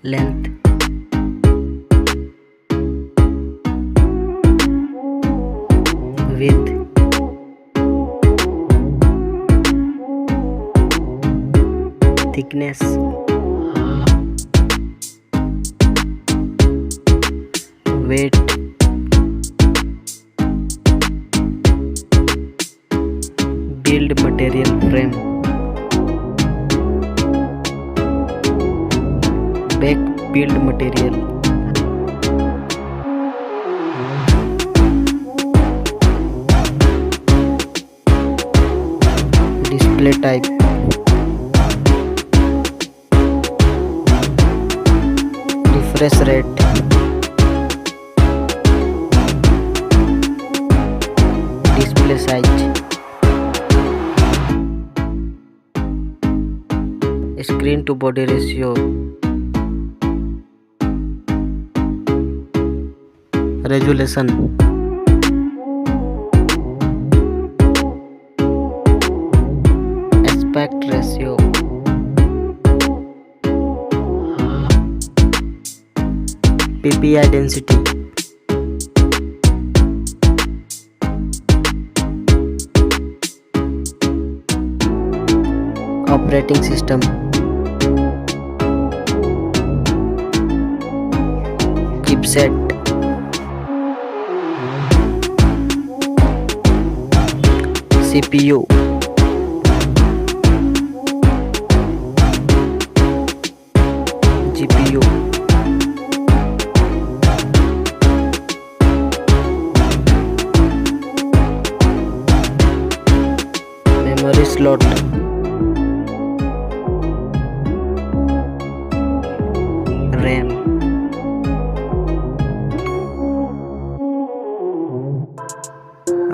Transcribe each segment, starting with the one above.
length, width, thickness, weight, build material frame, back build material, display type, refresh rate, display size, screen to body ratio, resolution, aspect ratio, PPI density, operating system, chipset, CPU, GPU, memory slot, RAM,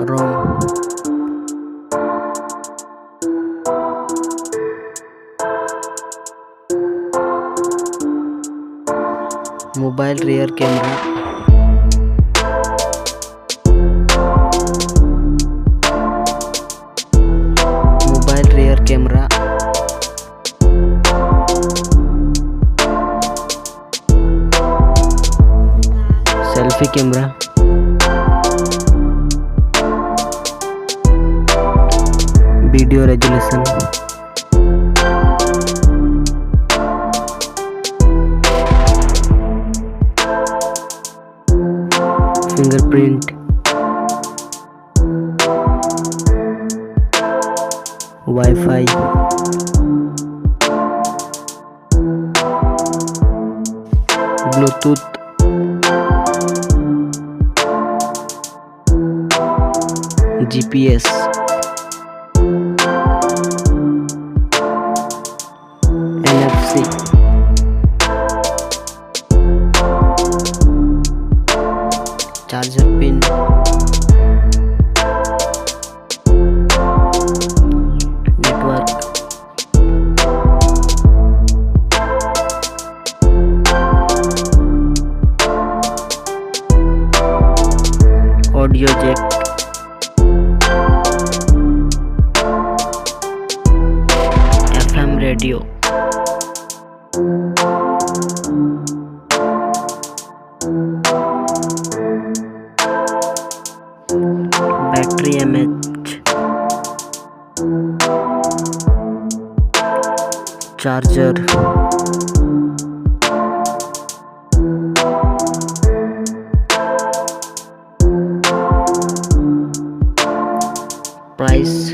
ROM, mobile rear camera, mobile rear camera, selfie camera, video resolution, fingerprint, Wi-Fi, Bluetooth, GPS, NFC, charger pin, network, audio jack, FM radio, battery mAh, charger, price,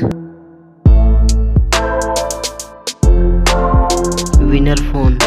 winner phone.